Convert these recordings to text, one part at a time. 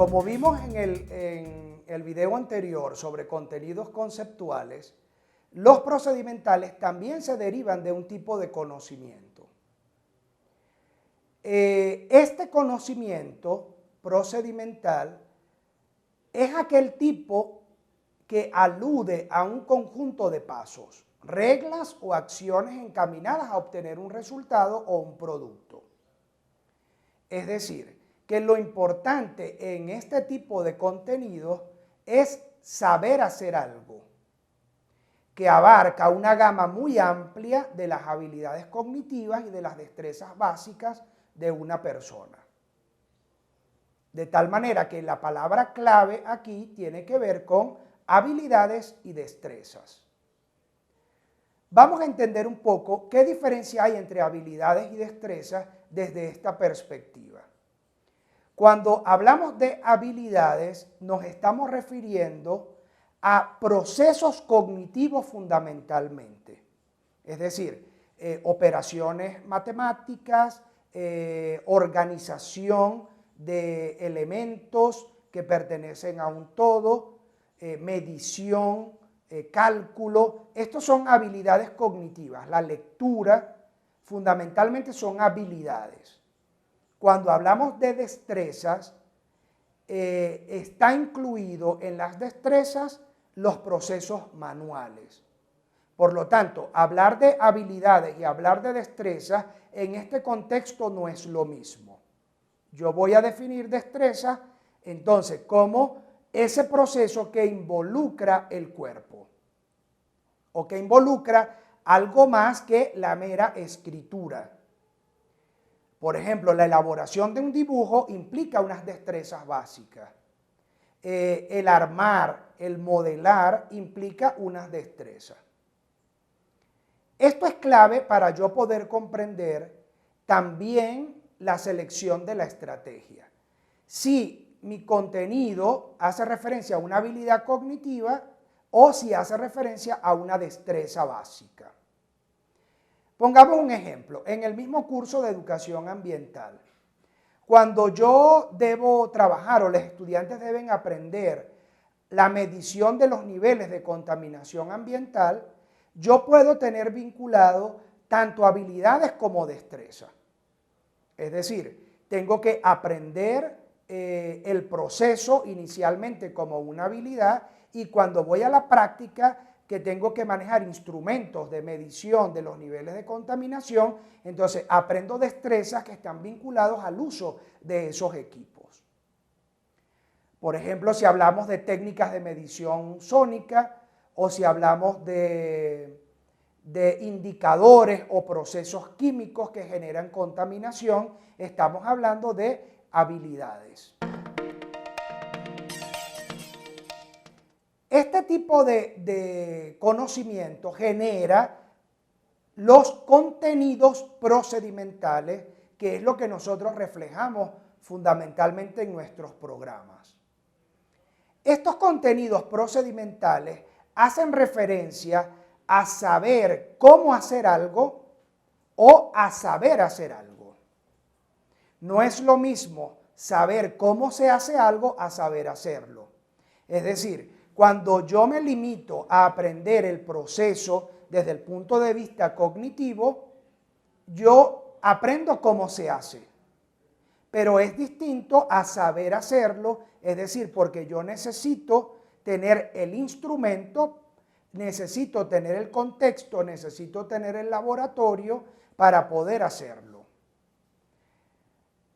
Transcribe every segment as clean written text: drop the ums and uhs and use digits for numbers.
Como vimos en el video anterior sobre contenidos conceptuales, los procedimentales también se derivan de un tipo de conocimiento. Este conocimiento procedimental es aquel tipo que alude a un conjunto de pasos, reglas o acciones encaminadas a obtener un resultado o un producto. Es decir, que lo importante en este tipo de contenidos es saber hacer algo, que abarca una gama muy amplia de las habilidades cognitivas y de las destrezas básicas de una persona. De tal manera que la palabra clave aquí tiene que ver con habilidades y destrezas. Vamos a entender un poco qué diferencia hay entre habilidades y destrezas desde esta perspectiva. Cuando hablamos de habilidades, nos estamos refiriendo a procesos cognitivos fundamentalmente, es decir, operaciones matemáticas, organización de elementos que pertenecen a un todo, medición, cálculo. Estos son habilidades cognitivas. La lectura fundamentalmente son habilidades. Cuando hablamos de destrezas, está incluido en las destrezas los procesos manuales. Por lo tanto, hablar de habilidades y hablar de destrezas en este contexto no es lo mismo. Yo voy a definir destreza entonces como ese proceso que involucra el cuerpo o que involucra algo más que la mera escritura. Por ejemplo, la elaboración de un dibujo implica unas destrezas básicas. El armar, el modelar implica unas destrezas. Esto es clave para yo poder comprender también la selección de la estrategia. Si mi contenido hace referencia a una habilidad cognitiva o si hace referencia a una destreza básica. Pongamos un ejemplo, en el mismo curso de educación ambiental, cuando yo debo trabajar o los estudiantes deben aprender la medición de los niveles de contaminación ambiental, yo puedo tener vinculado tanto habilidades como destreza. Es decir, tengo que aprender el proceso inicialmente como una habilidad y cuando voy a la práctica que tengo que manejar instrumentos de medición de los niveles de contaminación, entonces aprendo destrezas que están vinculados al uso de esos equipos. Por ejemplo, si hablamos de técnicas de medición sónica o si hablamos de indicadores o procesos químicos que generan contaminación, estamos hablando de habilidades. Este tipo de conocimiento genera los contenidos procedimentales, que es lo que nosotros reflejamos fundamentalmente en nuestros programas. Estos contenidos procedimentales hacen referencia a saber cómo hacer algo o a saber hacer algo. No es lo mismo saber cómo se hace algo a saber hacerlo. Es decir, cuando yo me limito a aprender el proceso desde el punto de vista cognitivo, yo aprendo cómo se hace. Pero es distinto a saber hacerlo, es decir, porque yo necesito tener el instrumento, necesito tener el contexto, necesito tener el laboratorio para poder hacerlo.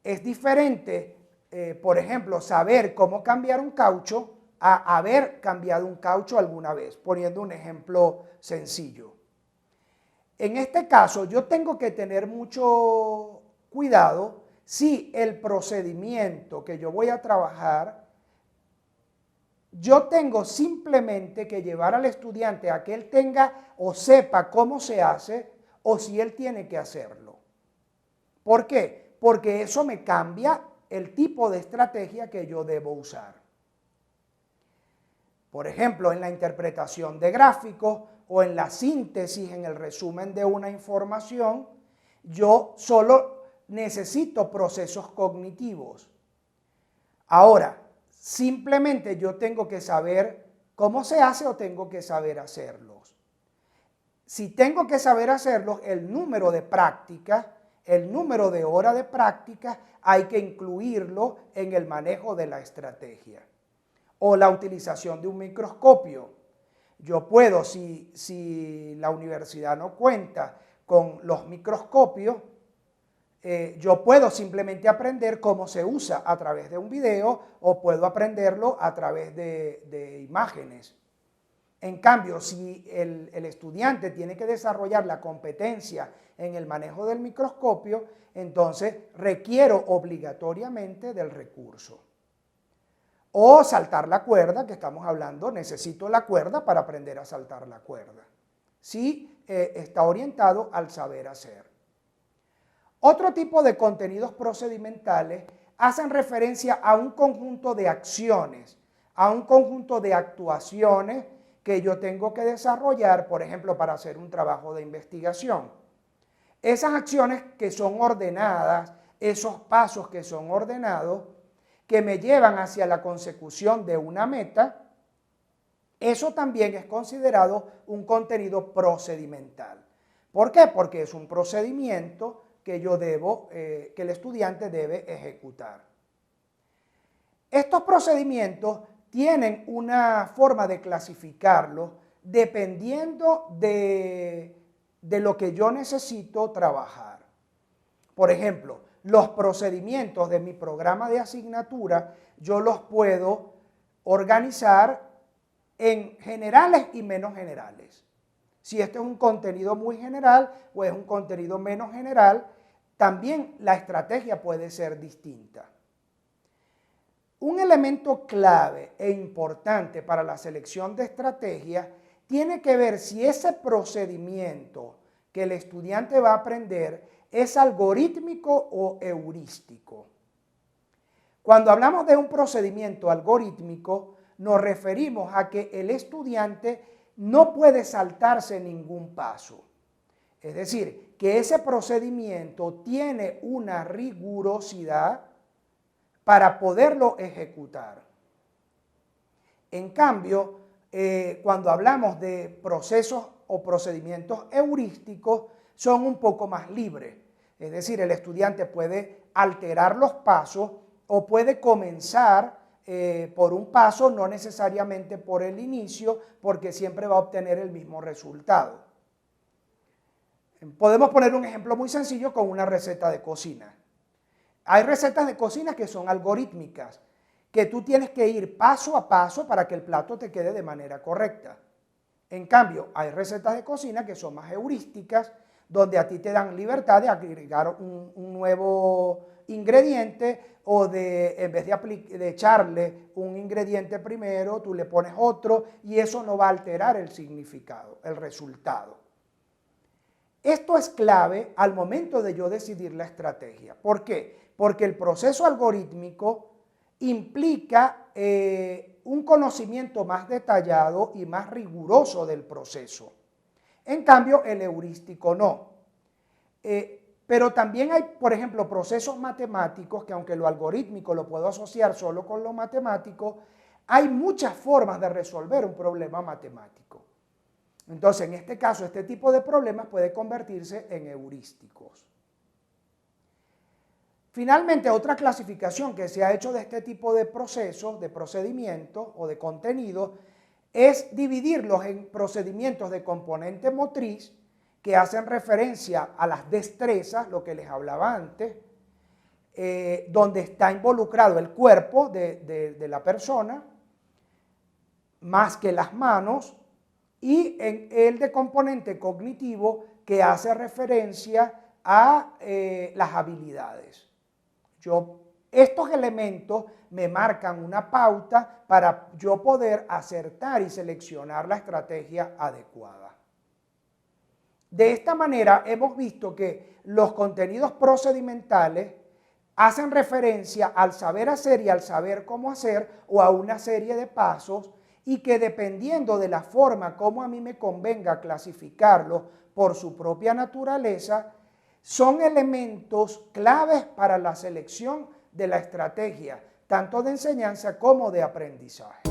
Es diferente, por ejemplo, saber cómo cambiar un caucho a haber cambiado un caucho alguna vez, poniendo un ejemplo sencillo. En este caso, yo tengo que tener mucho cuidado si el procedimiento que yo voy a trabajar, yo tengo simplemente que llevar al estudiante a que él tenga o sepa cómo se hace o si él tiene que hacerlo. ¿Por qué? Porque eso me cambia el tipo de estrategia que yo debo usar. Por ejemplo, en la interpretación de gráficos o en la síntesis, en el resumen de una información, yo solo necesito procesos cognitivos. Ahora, simplemente yo tengo que saber cómo se hace o tengo que saber hacerlos. Si tengo que saber hacerlos, el número de prácticas, el número de horas de práctica, hay que incluirlo en el manejo de la estrategia. O la utilización de un microscopio. Yo puedo, si la universidad no cuenta con los microscopios, yo puedo simplemente aprender cómo se usa a través de un video o puedo aprenderlo a través de imágenes. En cambio, si el estudiante tiene que desarrollar la competencia en el manejo del microscopio, entonces requiero obligatoriamente del recurso. O saltar la cuerda, que estamos hablando, necesito la cuerda para aprender a saltar la cuerda. Sí, está orientado al saber hacer. Otro tipo de contenidos procedimentales hacen referencia a un conjunto de acciones, a un conjunto de actuaciones que yo tengo que desarrollar, por ejemplo, para hacer un trabajo de investigación. Esas acciones que son ordenadas, esos pasos que son ordenados, que me llevan hacia la consecución de una meta, eso también es considerado un contenido procedimental. ¿Por qué? Porque es un procedimiento que que el estudiante debe ejecutar. Estos procedimientos tienen una forma de clasificarlos dependiendo de lo que yo necesito trabajar. Por ejemplo, los procedimientos de mi programa de asignatura yo los puedo organizar en generales y menos generales. Si este es un contenido muy general o es un contenido menos general, también la estrategia puede ser distinta. Un elemento clave e importante para la selección de estrategias tiene que ver si ese procedimiento que el estudiante va a aprender es algorítmico o heurístico. Cuando hablamos de un procedimiento algorítmico, nos referimos a que el estudiante no puede saltarse ningún paso. Es decir, que ese procedimiento tiene una rigurosidad para poderlo ejecutar. En cambio, cuando hablamos de procesos o procedimientos heurísticos, son un poco más libres. Es decir, el estudiante puede alterar los pasos o puede comenzar por un paso, no necesariamente por el inicio, porque siempre va a obtener el mismo resultado. Podemos poner un ejemplo muy sencillo con una receta de cocina. Hay recetas de cocina que son algorítmicas, que tú tienes que ir paso a paso para que el plato te quede de manera correcta. En cambio, hay recetas de cocina que son más heurísticas, donde a ti te dan libertad de agregar un nuevo ingrediente o en vez de echarle un ingrediente primero, tú le pones otro y eso no va a alterar el significado, el resultado. Esto es clave al momento de yo decidir la estrategia. ¿Por qué? Porque el proceso algorítmico implica un conocimiento más detallado y más riguroso del proceso. En cambio, el heurístico no. Pero también hay, por ejemplo, procesos matemáticos que aunque lo algorítmico lo puedo asociar solo con lo matemático, hay muchas formas de resolver un problema matemático. Entonces, en este caso, este tipo de problemas puede convertirse en heurísticos. Finalmente, otra clasificación que se ha hecho de este tipo de procesos, de procedimientos o de contenidos, es dividirlos en procedimientos de componente motriz que hacen referencia a las destrezas, lo que les hablaba antes, donde está involucrado el cuerpo de la persona, más que las manos, y en el de componente cognitivo que hace referencia a las habilidades. Estos elementos me marcan una pauta para yo poder acertar y seleccionar la estrategia adecuada. De esta manera hemos visto que los contenidos procedimentales hacen referencia al saber hacer y al saber cómo hacer o a una serie de pasos y que dependiendo de la forma como a mí me convenga clasificarlos por su propia naturaleza, son elementos claves para la selección de la estrategia, tanto de enseñanza como de aprendizaje.